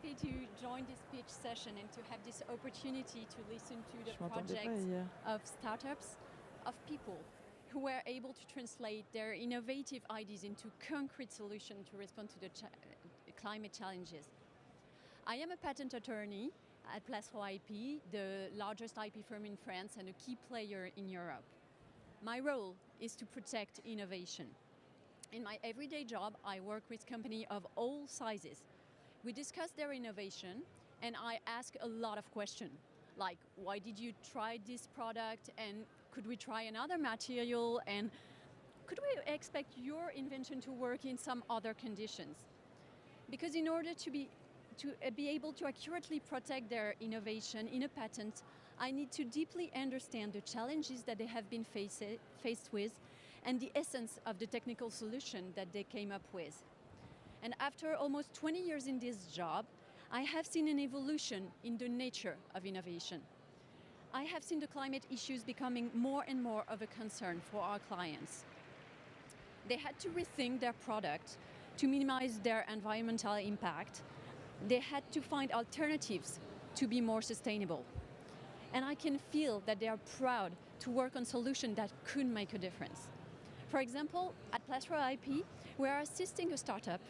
happy to join this pitch session and to have this opportunity to listen to the projects of startups, of people who were able to translate their innovative ideas into concrete solutions to respond to the climate challenges. I am a patent attorney at Plasseraud IP, the largest IP firm in France and a key player in Europe. My role is to protect innovation. In my everyday job, I work with companies of all sizes. We discuss their innovation, and I ask a lot of questions, like why did you try this product, and could we try another material, and could we expect your invention to work in some other conditions? Because in order to be able to accurately protect their innovation in a patent, I need to deeply understand the challenges that they have been faced with and the essence of the technical solution that they came up with. And after almost 20 years in this job, I have seen an evolution in the nature of innovation. I have seen the climate issues becoming more and more of a concern for our clients. They had to rethink their product to minimize their environmental impact. They had to find alternatives to be more sustainable. And I can feel that they are proud to work on solutions that could make a difference. For example, at Plasseraud IP, we are assisting a startup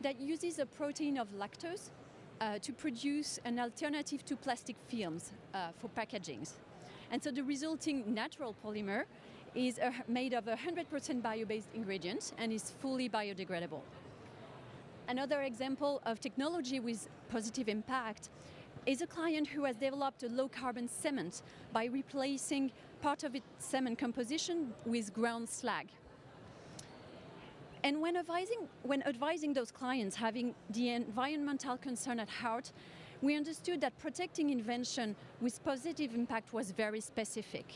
that uses a protein of lactose to produce an alternative to plastic films for packagings. And so the resulting natural polymer is made of 100% bio-based ingredients and is fully biodegradable. Another example of technology with positive impact is a client who has developed a low-carbon cement by replacing part of its cement composition with ground slag. And when advising those clients having the environmental concern at heart, we understood that protecting invention with positive impact was very specific.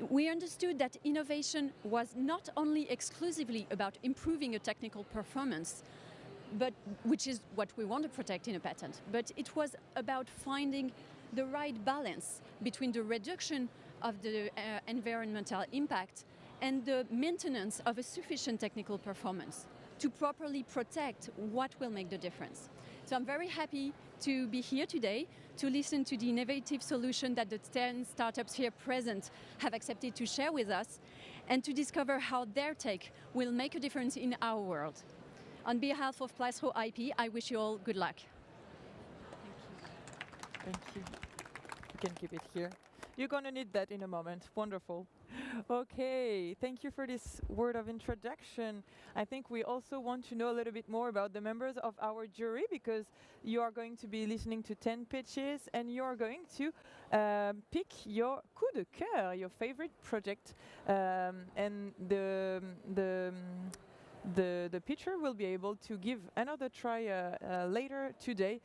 We understood that innovation was not only exclusively about improving a technical performance, which is what we want to protect in a patent, but it was about finding the right balance between the reduction of the environmental impact and the maintenance of a sufficient technical performance to properly protect what will make the difference. So I'm very happy to be here today to listen to the innovative solution that the 10 startups here present have accepted to share with us and to discover how their tech will make a difference in our world. On behalf of Plasseraud IP, I wish you all good luck. Thank you. You can keep it here. You're going to need that in a moment. Wonderful. Okay, thank you for this word of introduction. I think we also want to know a little bit more about the members of our jury, because you are going to be listening to 10 pitches and you are going to pick your coup de cœur, your favorite project, and the pitcher will be able to give another try later today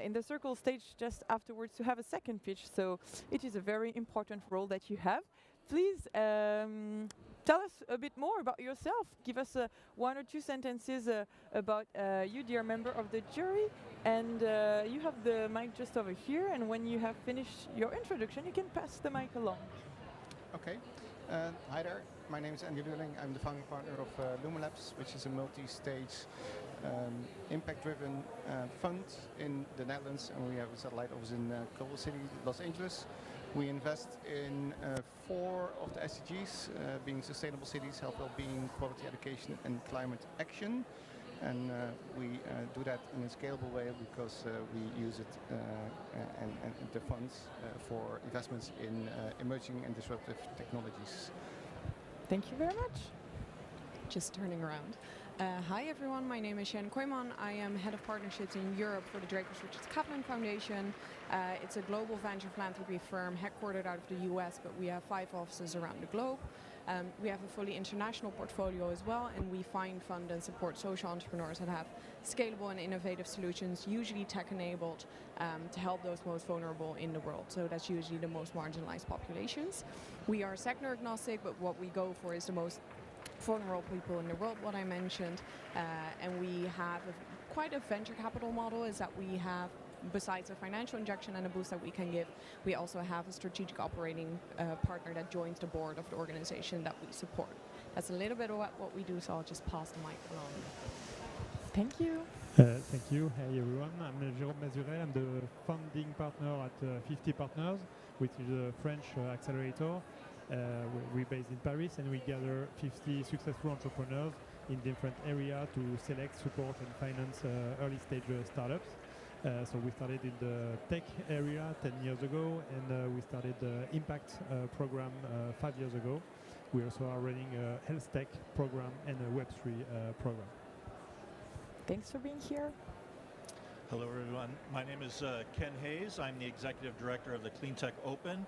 in the circle stage just afterwards to have a second pitch. So it is a very important role that you have. Please tell us a bit more about yourself. Give us 1 or 2 sentences about you, dear member of the jury. And you have the mic just over here. And when you have finished your introduction, you can pass the mic along. Okay. Hi there. My name is Andy Lulling. I'm the founding partner of Lumilabs, which is a multi-stage impact-driven fund in the Netherlands, and we have a satellite office in Global City, Los Angeles. We invest in 4 of the SDGs, being sustainable cities, health, well-being, quality education, and climate action. And we do that in a scalable way because we use it and the funds for investments in emerging and disruptive technologies. Thank you very much. Just turning around. Hi everyone, my name is Shen Koyman. I am Head of Partnerships in Europe for the Drapers Richards Kaplan Foundation. It's a global venture philanthropy firm headquartered out of the US, but we have 5 offices around the globe. We have a fully international portfolio as well, and we find, fund and support social entrepreneurs that have scalable and innovative solutions, usually tech-enabled, to help those most vulnerable in the world. So that's usually the most marginalized populations. We are sector agnostic, but what we go for is the most vulnerable people in the world, what I mentioned, and we have quite a venture capital model, is that we have, besides a financial injection and a boost that we can give, we also have a strategic operating partner that joins the board of the organization that we support. That's a little bit of what we do, so I'll just pass the mic along. Thank you. Thank you. Hey everyone, I'm Jérôme Mazurel. I'm the founding partner at 50 Partners, which is a French accelerator. We're based in Paris and we gather 50 successful entrepreneurs in different areas to select, support and finance early stage startups. So we started in the tech area 10 years ago and we started the impact program 5 years ago. We also are running a health tech program and a Web3 program. Thanks for being here. Hello everyone, my name is Ken Hayes. I'm the Executive Director of the CleanTech Open.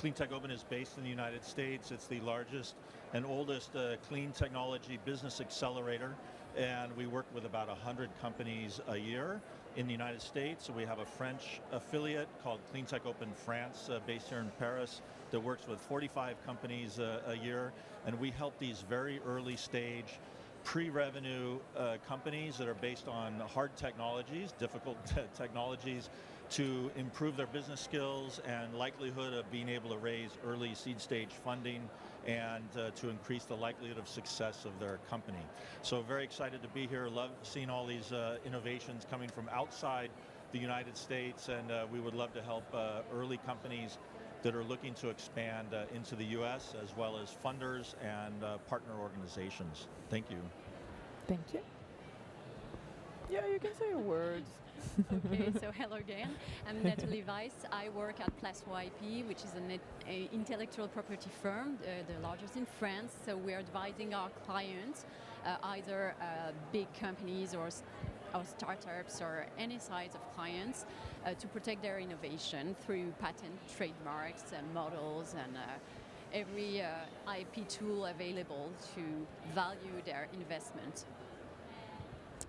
CleanTech Open is based in the United States. It's the largest and oldest clean technology business accelerator, and we work with about 100 companies a year in the United States. So we have a French affiliate called CleanTech Open France, based here in Paris, that works with 45 companies a year, and we help these very early stage pre-revenue companies that are based on hard technologies, difficult technologies, to improve their business skills and likelihood of being able to raise early seed stage funding and to increase the likelihood of success of their company. So very excited to be here, love seeing all these innovations coming from outside the United States, and we would love to help early companies that are looking to expand into the US, as well as funders and partner organizations. Thank you. Thank you. Yeah, you can say your words. Okay, so hello again. I'm Natalie Weiss. I work at Plasseraud IP, which is an intellectual property firm, the largest in France. So we're advising our clients, either big companies or startups or any size of clients, to protect their innovation through patent, trademarks, and models, and every IP tool available to value their investment.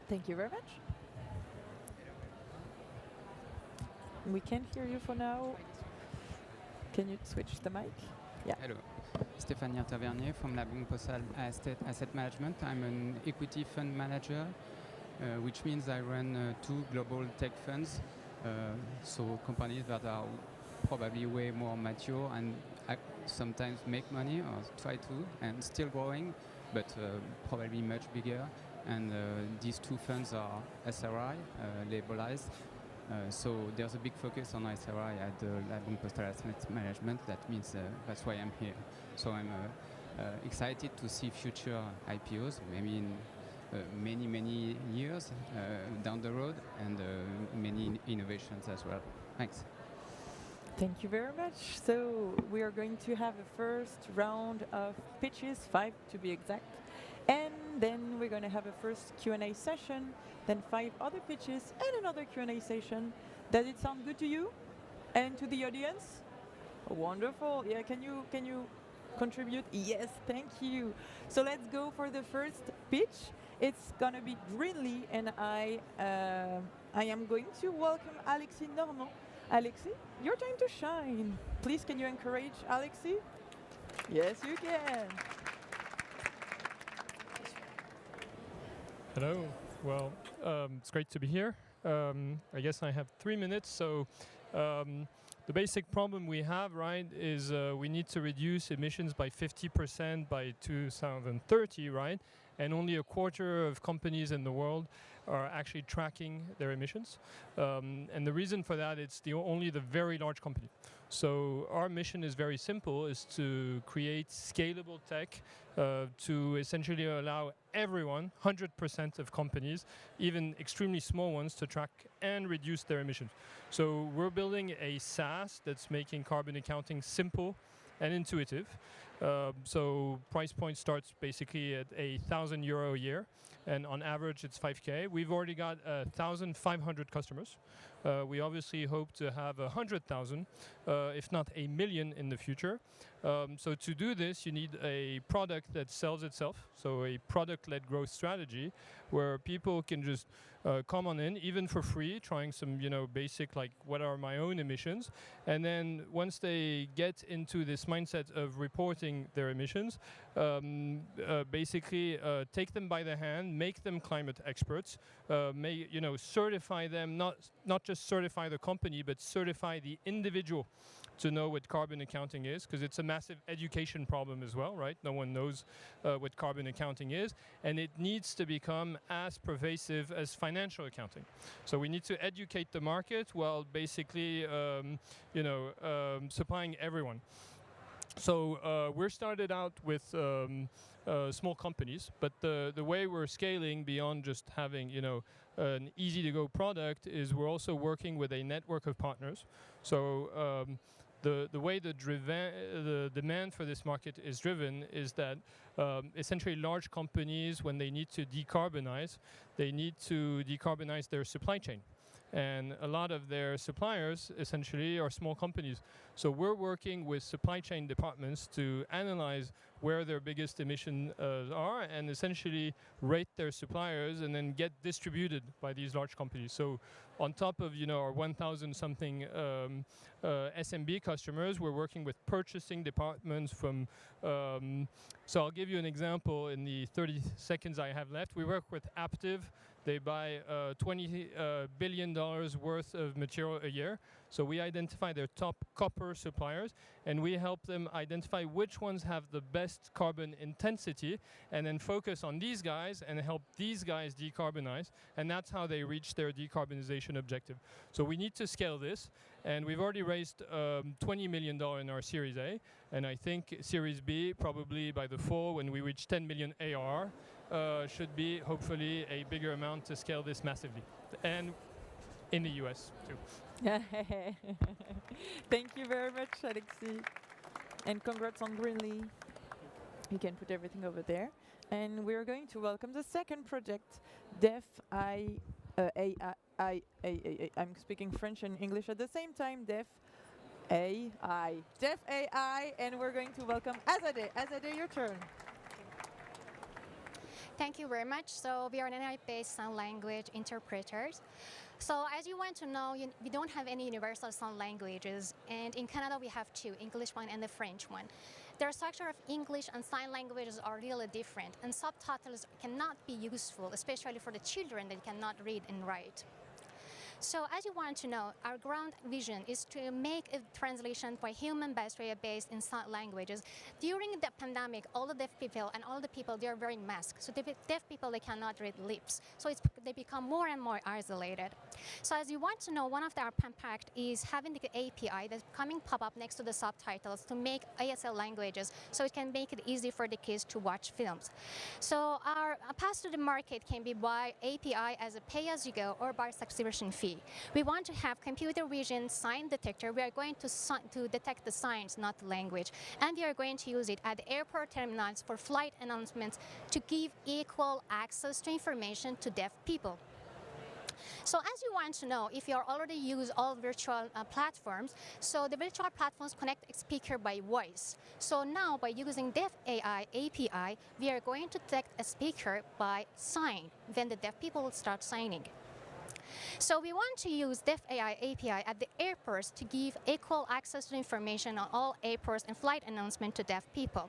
Thank you very much. We can't hear you for now. Can you switch the mic? Yeah. Hello. Stéphanie Tavernier from La Banque Postale Asset Management. I'm an equity fund manager, which means I run 2 global tech funds, so companies that are probably way more mature and sometimes make money or try to, and still growing, but probably much bigger. And these 2 funds are SRI, labelized. So there's a big focus on SRI at the La Banque Postale Asset Management. That means that's why I'm here. So I'm excited to see future IPOs, maybe in many years down the road, and many innovations as well. Thanks. Thank you very much. So we are going to have a first round of pitches, 5 to be exact. And then we're going to have a first Q&A session, then 5 other pitches and another Q&A session. Does it sound good to you and to the audience? Wonderful. Yeah, can you contribute? Yes, thank you. So let's go for the first pitch. It's going to be Greenly, and I am going to welcome Alexis Normand. Alexis, your time to shine. Please, can you encourage Alexis? Yes, you can. Hello. Well, it's great to be here. I guess I have 3 minutes. So the basic problem we have, right, is we need to reduce emissions by 50% by 2030, right? And only a quarter of companies in the world are actually tracking their emissions. And the reason for that, it's only the very large company. So our mission is very simple, is to create scalable tech to essentially allow everyone, 100% of companies, even extremely small ones, to track and reduce their emissions. So we're building a SaaS that's making carbon accounting simple and intuitive. So price point starts basically at €1,000 a year, and on average it's 5K. We've already got 1,500 customers. We obviously hope to have 100,000, if not 1 million in the future. So to do this, you need a product that sells itself, so a product-led growth strategy where people can just come on in, even for free, trying some basic, like, what are my own emissions, and then once they get into this mindset of reporting reducing their emissions, basically take them by the hand, make them climate experts, certify them, not just certify the company, but certify the individual to know what carbon accounting is, because it's a massive education problem as well, right? No one knows what carbon accounting is, and it needs to become as pervasive as financial accounting. So we need to educate the market while basically, supplying everyone. So we're started out with small companies, but the way we're scaling beyond just having, an easy-to-go product is we're also working with a network of partners. So the way the demand for this market is driven is that essentially large companies, when they need to decarbonize, they need to decarbonize their supply chain. And a lot of their suppliers essentially are small companies. So we're working with supply chain departments to analyze where their biggest emissions are and essentially rate their suppliers and then get distributed by these large companies. So on top of our 1,000 something SMB customers, we're working with purchasing departments from, so I'll give you an example in the 30 seconds I have left. We work with Aptiv. They buy $20 billion worth of material a year. So we identify their top copper suppliers, and we help them identify which ones have the best carbon intensity, and then focus on these guys and help these guys decarbonize. And that's how they reach their decarbonization objective. So we need to scale this, and we've already raised $20 million in our Series A, and I think Series B, probably by the fall, when we reach 10 million ARR, should be hopefully a bigger amount to scale this massively, and in the US too. Thank you very much, Alexis, and congrats on Greenly. You can put everything over there, and we're going to welcome the second project, I'm speaking French and English at the same time. Def AI, and we're going to welcome Azadeh. Azadeh, your turn. Thank you very much. So we are an AI-based sign language interpreters. So as you want to know, we don't have any universal sign languages. And in Canada, we have two, English one and the French one. The structure of English and sign languages are really different. And subtitles cannot be useful, especially for the children that cannot read and write. So as you want to know, our ground vision is to make a translation by human-based based in sign languages. During the pandemic, all the deaf people and all the people, they are wearing masks. So the deaf people, they cannot read lips. So they become more and more isolated. So as you want to know, one of our impact is having the API that's coming pop up next to the subtitles to make ASL languages, so it can make it easy for the kids to watch films. So our path to the market can be by API as a pay-as-you-go or by subscription fee. We want to have computer vision sign detector. We are going to detect the signs, not the language. And we are going to use it at the airport terminals for flight announcements to give equal access to information to deaf people. So as you want to know, if you already use all virtual platforms, so the virtual platforms connect a speaker by voice. So now by using Deaf AI API, we are going to detect a speaker by sign when the deaf people will start signing. So we want to use Deaf AI API at the airports to give equal access to information on all airports and flight announcement to deaf people.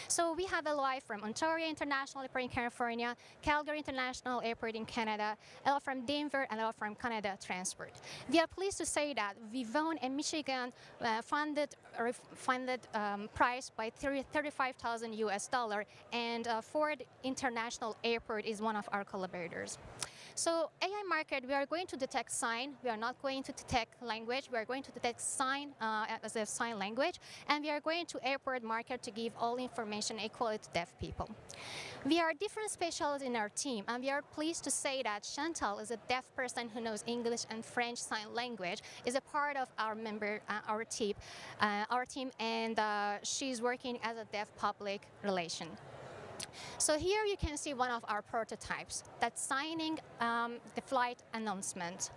So we have a LOI from Ontario International Airport in California, Calgary International Airport in Canada, a lot from Denver, and a lot from Canada Transport. We are pleased to say that we won a Michigan funded prize by $35,000 and Ford International Airport is one of our collaborators. So AI market, we are going to detect sign. We are not going to detect language. We are going to detect sign as a sign language. And we are going to airport market to give all information equally to deaf people. We are different specialists in our team. And we are pleased to say that Chantal is a deaf person who knows English and French sign language, is a part of our member, our team, and she's working as a deaf public relation. So here you can see one of our prototypes that's signing the flight announcement.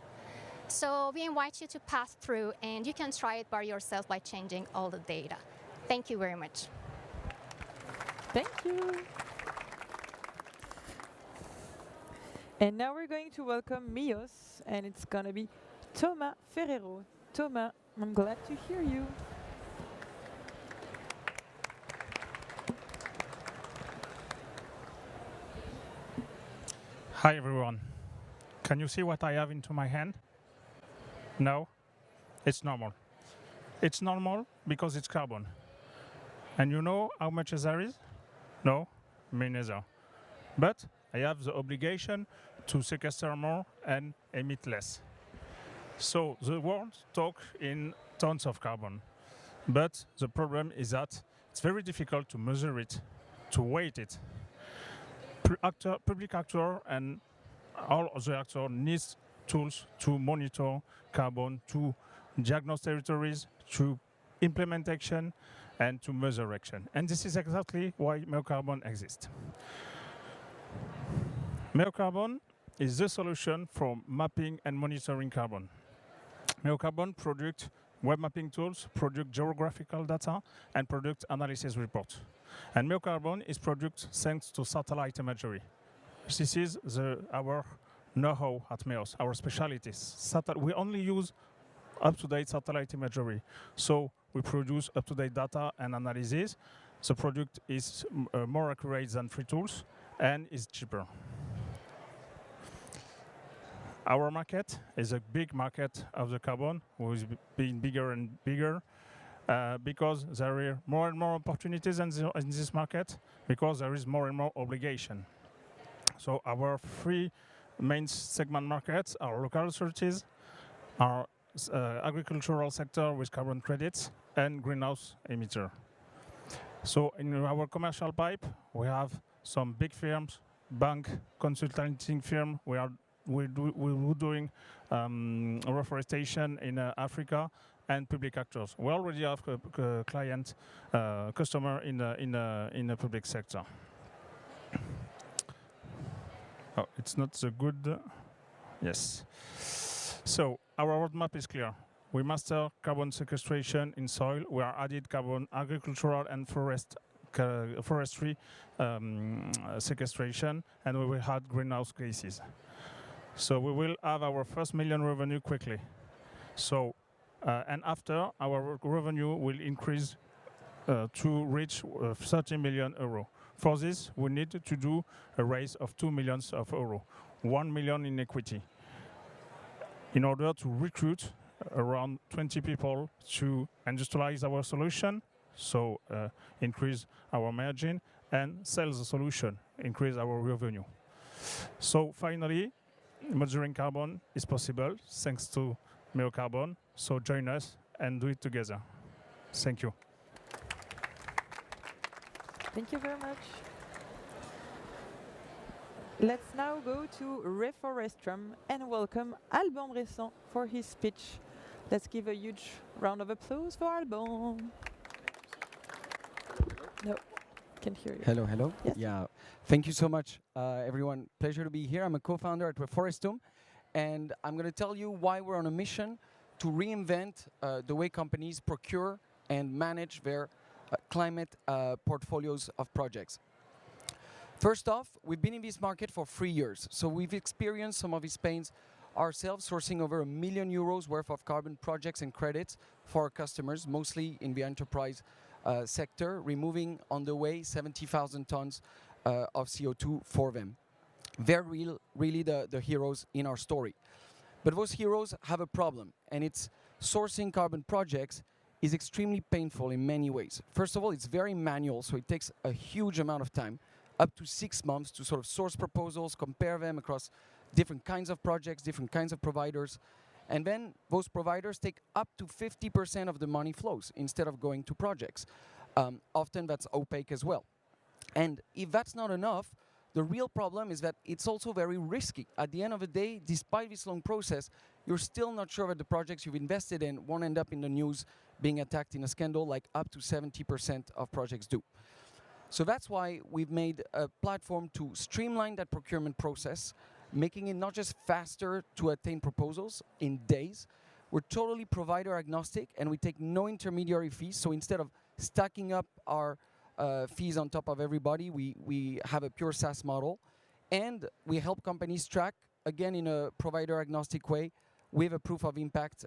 So we invite you to pass through, and you can try it by yourself by changing all the data. Thank you very much. Thank you. And now we're going to welcome Meoss, and it's going to be Thomas Ferrero. Thomas, I'm glad to hear you. Hi everyone. Can you see what I have into my hand? No? It's normal. It's normal because it's carbon. And you know how much there is? No? Me neither. But I have the obligation to sequester more and emit less. So the world talks in tons of carbon. But the problem is that it's very difficult to measure it, to weight it. Public actor and all other actors need tools to monitor carbon, to diagnose territories, to implement action, and to measure action. And this is exactly why MeoCarbon exists. MeoCarbon is the solution for mapping and monitoring carbon. MeoCarbon product web mapping tools, product geographical data, and product analysis reports. And MeoCarbon is produced thanks to satellite imagery. This is our know-how at Meoss, our specialties. We only use up-to-date satellite imagery. So we produce up-to-date data and analysis. The product is more accurate than free tools and is cheaper. Our market is a big market of the carbon, which is being bigger and bigger because there are more and more opportunities in this market, because there is more and more obligation. So our three main segment markets are local authorities, our agricultural sector with carbon credits, and greenhouse emitter. So in our commercial pipe, we have some big firms, bank, consulting firm. We're doing reforestation in Africa, and public actors. We already have a client, customer in the public sector. Oh, it's not so good. Yes. So our roadmap is clear. We master carbon sequestration in soil. We are added carbon agricultural and forestry sequestration, and we will add greenhouse gases. So we will have our first million revenue quickly. So and after, our revenue will increase to reach 30 million euro. For this, we need to do a raise of 2 million euro, 1 million in equity, in order to recruit around 20 people to industrialize our solution, so increase our margin, and sell the solution, increase our revenue. So finally, measuring carbon is possible thanks to MeoCarbon. So join us and do it together. Thank you. Thank you very much. Let's now go to Reforestum and welcome Alban Bresson for his speech. Let's give a huge round of applause for Alban. No, can't hear you. Hello, hello. Yes. Yeah, thank you so much, everyone. Pleasure to be here. I'm a co-founder at Reforestum, and I'm going to tell you why we're on a mission to reinvent the way companies procure and manage their climate portfolios of projects. First off, we've been in this market for 3 years, so we've experienced some of these pains ourselves, sourcing over €1 million worth of carbon projects and credits for our customers, mostly in the enterprise sector, removing on the way 70,000 tons of CO2 for them. They're really the heroes in our story. But those heroes have a problem, and it's sourcing carbon projects is extremely painful in many ways. First of all, it's very manual, so it takes a huge amount of time, up to 6 months, to sort of source proposals, compare them across different kinds of projects, different kinds of providers. And then those providers take up to 50% of the money flows instead of going to projects. Often that's opaque as well. And if that's not enough, the real problem is that it's also very risky. At the end of the day, despite this long process, you're still not sure that the projects you've invested in won't end up in the news being attacked in a scandal, like up to 70% of projects do. So that's why we've made a platform to streamline that procurement process, making it not just faster to attain proposals in days. We're totally provider agnostic, and we take no intermediary fees. So instead of stacking up our fees on top of everybody, we have a pure SaaS model, and we help companies track, again in a provider agnostic way, with a proof of impact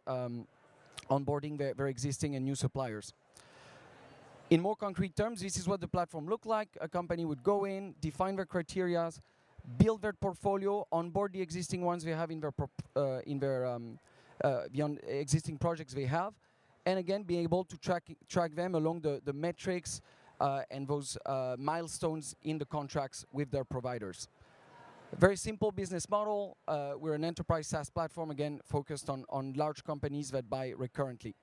onboarding their existing and new suppliers. In more concrete terms, this is what the platform looked like. A company would go in, define their criteria, build their portfolio, onboard the existing ones they have in their beyond existing projects they have, and again be able to track them along the metrics and those milestones in the contracts with their providers. Very simple business model. We're an enterprise SaaS platform, again focused on large companies that buy recurrently.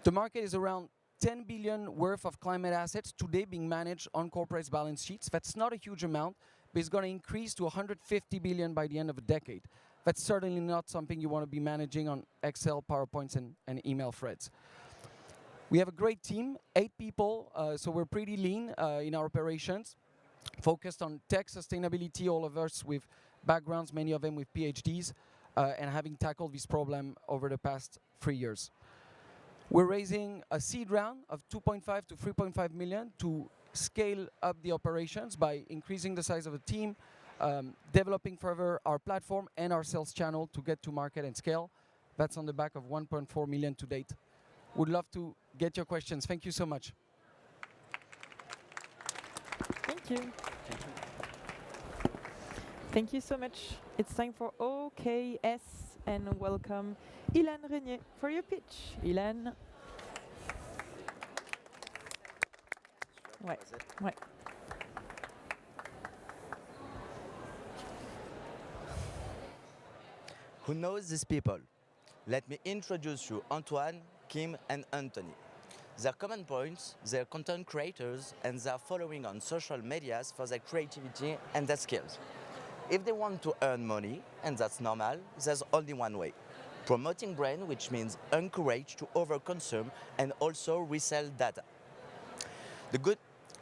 The market is around 10 billion worth of climate assets today being managed on corporate balance sheets. That's not a huge amount, but it's going to increase to 150 billion by the end of the decade. That's certainly not something you want to be managing on Excel, PowerPoints, and email threads. We have a great team, 8 people, so we're pretty lean in our operations, focused on tech, sustainability, all of us with backgrounds, many of them with PhDs, and having tackled this problem over the past 3 years. We're raising a seed round of 2.5 to 3.5 million to scale up the operations by increasing the size of the team, developing further our platform and our sales channel to get to market and scale. That's on the back of 1.4 million to date. Would love to get your questions. Thank you so much. Thank you. Thank you so much. It's time for OKS, and welcome Ilan Renier for your pitch. Ilan. Ouais. Ouais. Who knows these people? Let me introduce you Antoine, Kim, and Anthony. Their common points, they're content creators, and they're following on social medias for their creativity and their skills. If they want to earn money, and that's normal, there's only one way. Promoting brand, which means encourage to overconsume and also resell data.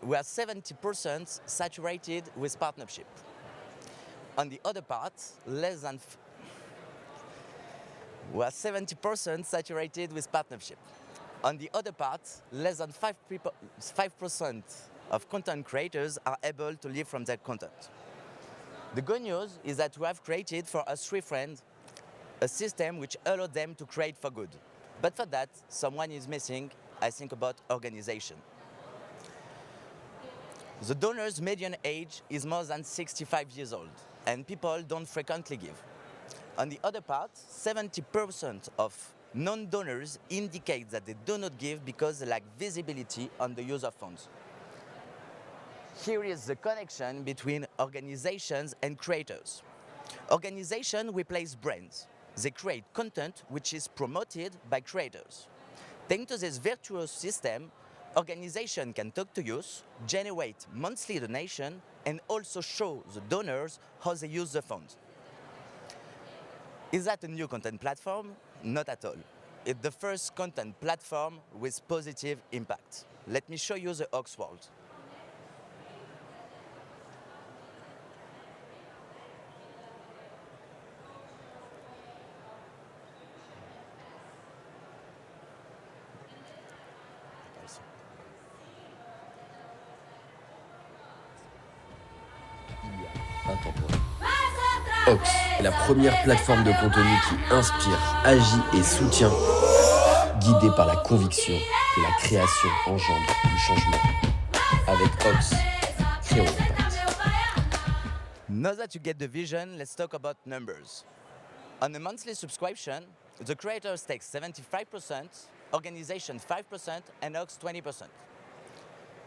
We are 70% saturated with partnership. On the other part, we are 70% saturated with partnership. On the other part, less than 5% of content creators are able to live from their content. The good news is that we have created for us 3 friends a system which allows them to create for good. But for that, someone is missing. I think about organization. The donor's median age is more than 65 years old, and people don't frequently give. On the other part, 70% of non-donors indicate that they do not give because they lack visibility on the use of funds. Here is the connection between organizations and creators. Organizations replace brands. They create content which is promoted by creators. Thanks to this virtuous system, organizations can talk to youth, generate monthly donation, and also show the donors how they use the funds. Is that a new content platform? Not at all. It's the first content platform with positive impact. Let me show you the AWorld. OKS est la première plateforme de contenu qui inspire, agit et soutient, guidée par la conviction que la création engendre du changement. Avec OKS, créons l'impact. Now that you get the vision, let's talk about numbers. On a monthly subscription, the creators take 75%, organization 5%, and OKS 20%.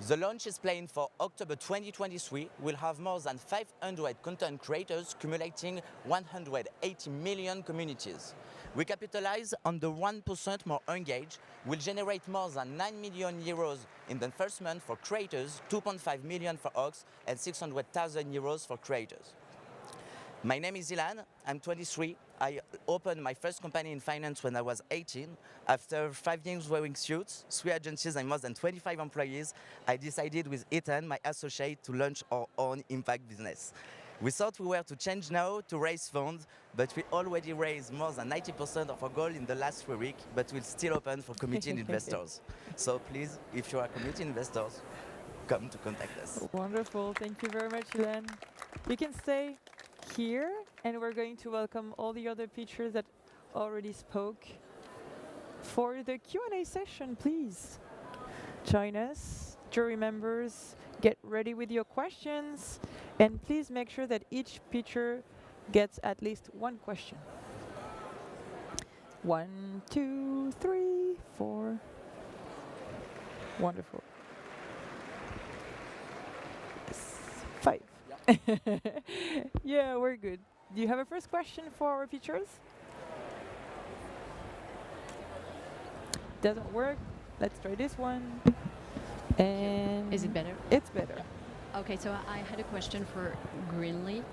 The launch is planned for October 2023. We'll have more than 500 content creators accumulating 180 million communities. We capitalize on the 1% more engaged. We'll generate more than 9 million euros in the first month for creators, 2.5 million for OKS, and 600,000 euros for creators. My name is Ilan, I'm 23. I opened my first company in finance when I was 18. After 5 years wearing suits, 3 agencies and more than 25 employees, I decided with Ethan, my associate, to launch our own impact business. We thought we were to ChangeNOW to raise funds, but we already raised more than 90% of our goal in the last 3 weeks, but we're still open for committed investors. So please, if you are committed investors, come to contact us. Wonderful, thank you very much, Ilan. You can stay here, and we're going to welcome all the other pitchers that already spoke for the Q&A session. Please join us, jury members. Get ready with your questions. And please make sure that each pitcher gets at least one question. 1, 2, 3, 4. Wonderful. 5. Yeah, we're good. Do you have a first question for our pitchers? Doesn't work. Let's try this one. And is it better? It's better. Okay, so I had a question for Greenlee.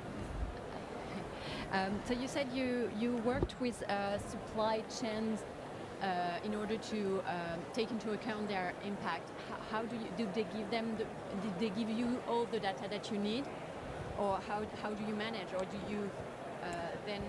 So you said you worked with supply chains in order to take into account their impact. How do they give them? Did they give you all the data that you need, or how do you manage, or do you then,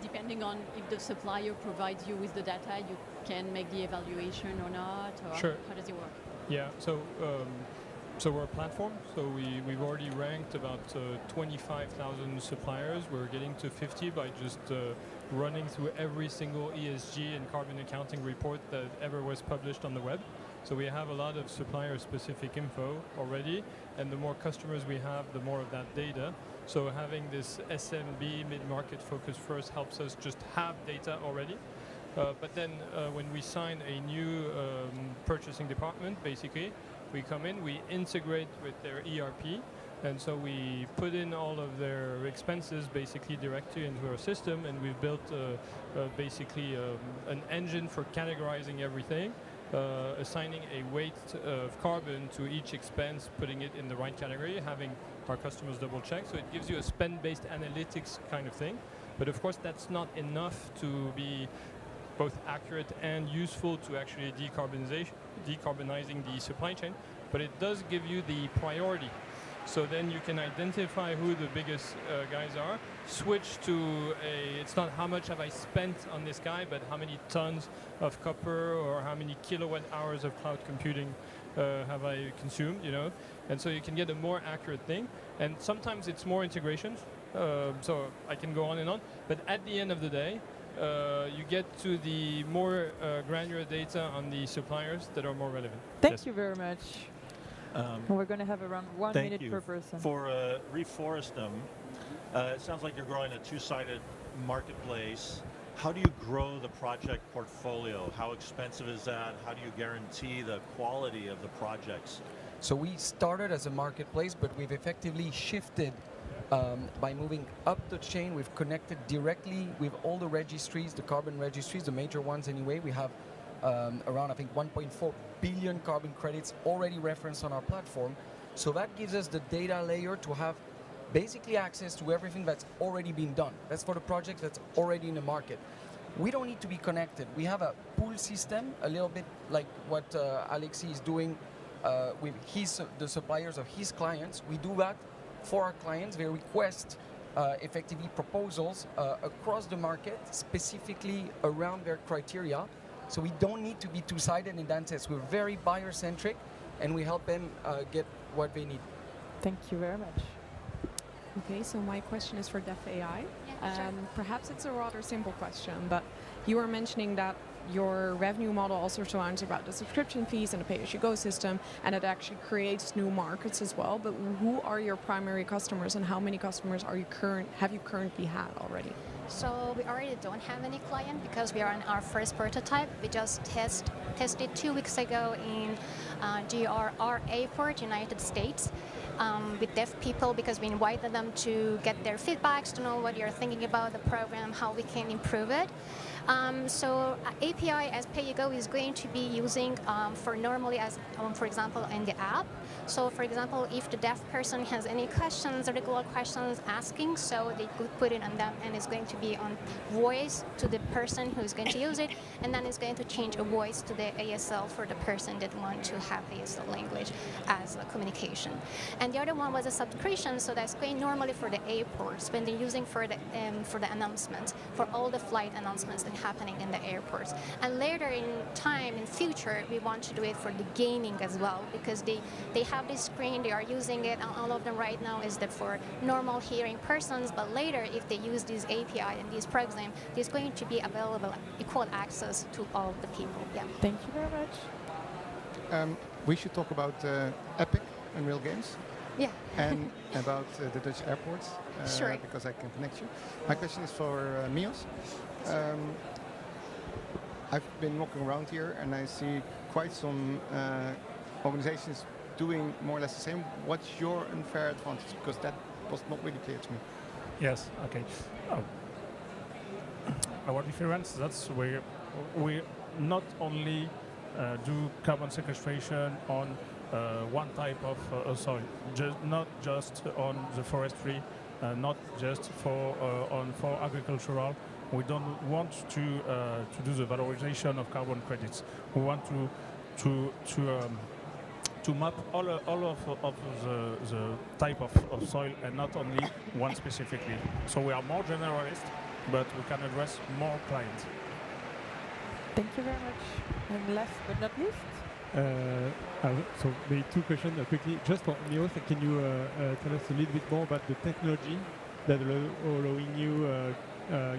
depending on if the supplier provides you with the data, you can make the evaluation or not, or Sure. how does it work? Yeah, so we're a platform, so we've already ranked about 25,000 suppliers. We're getting to 50 by just running through every single ESG and carbon accounting report that ever was published on the web. So we have a lot of supplier-specific info already, and the more customers we have, the more of that data. So having this SMB mid-market focus first helps us just have data already. But then when we sign a new purchasing department, basically, we come in, we integrate with their ERP, and so we put in all of their expenses basically directly into our system, and we've built basically an engine for categorizing everything, assigning a weight of carbon to each expense, putting it in the right category, having our customers double check. So it gives you a spend-based analytics kind of thing. But of course, that's not enough to be both accurate and useful to actually decarbonizing the supply chain, but it does give you the priority. So then you can identify who the biggest guys are, switch to it's not how much have I spent on this guy, but how many tons of copper or how many kilowatt hours of cloud computing have I consumed, you know? And so you can get a more accurate thing. And sometimes it's more integrations, so I can go on and on, but at the end of the day, you get to the more granular data on the suppliers that are more relevant. Thank you very much. We're going to have around 1 minute per person. For Reforestum, it sounds like you're growing a two-sided marketplace. How do you grow the project portfolio? How expensive is that? How do you guarantee the quality of the projects? So we started as a marketplace, but we've effectively shifted by moving up the chain. We've connected directly with all the registries, the carbon registries, the major ones anyway. We have around, I think, 1.4 billion carbon credits already referenced on our platform. So that gives us the data layer to have basically access to everything that's already been done. That's for the projects that's already in the market. We don't need to be connected. We have a pool system, a little bit like what Alexis is doing with the suppliers of his clients. We do that for our clients. They request effectively proposals across the market, specifically around their criteria. So we don't need to be two-sided in that sense. We're very buyer-centric, and we help them get what they need. Thank you very much. Okay, so my question is for Def AI. Yeah, sure. Perhaps it's a rather simple question, but you were mentioning that your revenue model also surrounds about the subscription fees and the pay-as-you-go system, and it actually creates new markets as well. But who are your primary customers, and how many customers have you currently had already? So we already don't have any client because we are on our first prototype. We just tested 2 weeks ago in GRR Airport, United States, with deaf people, because we invited them to get their feedbacks, to know what you're thinking about the program, how we can improve it. So API as pay-you-go is going to be using for normally as, for example, in the app. So for example, if the deaf person has any questions, regular questions asking, so they could put it on them, and it's going to be on voice to the person who's going to use it, and then it's going to change a voice to the ASL for the person that want to have ASL language as a communication. And the other one was a subscription, so that's going normally for the airports when they're using for the announcements, for all the flight announcements that are happening in the airports. And later in time, in future, we want to do it for the gaming as well, because they have this screen, they are using it, and all of them right now is that for normal hearing persons, but later if they use this API and this program, there's going to be available equal access to all the people. Yeah. Thank you very much. We should talk about Epic and real games. Yeah. And about the Dutch airports, Sure. because I can connect you. My question is for Meoss. I've been walking around here and I see quite some organizations doing more or less the same. What's your unfair advantage? Because that was not really clear to me. Yes, okay. Our difference, that's where we not only do carbon sequestration on one type of soil, not just on the forestry, not just for agricultural. We don't want to do the valorization of carbon credits. We want to map all of the type of soil and not only one specifically. So we are more generalist, but we can address more clients. Thank you very much. And last but not least. So maybe two questions quickly. Just for Meoss, can you tell us a little bit more about the technology that allowing you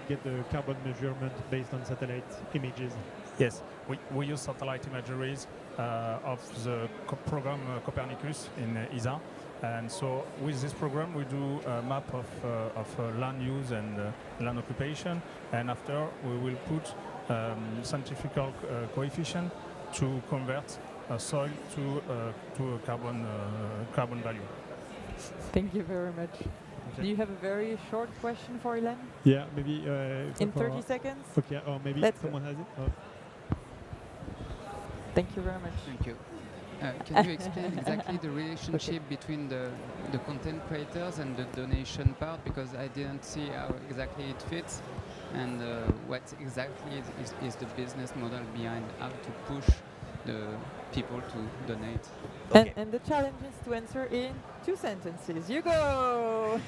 get the carbon measurement based on satellite images? Yes, we use satellite imageries of the program Copernicus in ESA. And so with this program, we do a map of land use and land occupation. And after, we will put scientific coefficient to convert soil to a carbon value. Thank you very much. Okay. Do you have a very short question for Hélène? Yeah, maybe in 30 seconds. Okay, or maybe someone has it. Oh. Thank you very much. Thank you. Can you explain exactly the relationship between the content creators and the donation part? Because I didn't see how exactly it fits, and what exactly is the business model behind how to push the people to donate. Okay. And the challenge is to answer in 2 sentences. You go!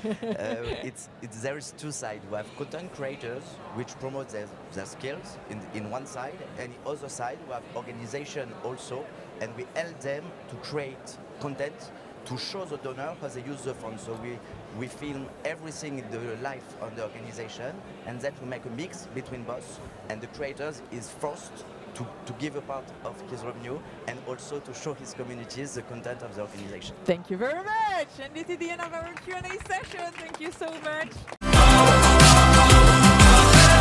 There is two sides. We have content creators which promote their skills in one side, and the other side we have organization also, and we help them to create content to show the donor how they use the fund. So we film everything in the life of the organization, and then we make a mix between both, and the creators is forced to give a part of his revenue and also to show his communities the content of the organization. Thank you very much. And this is the end of our Q&A session. Thank you so much.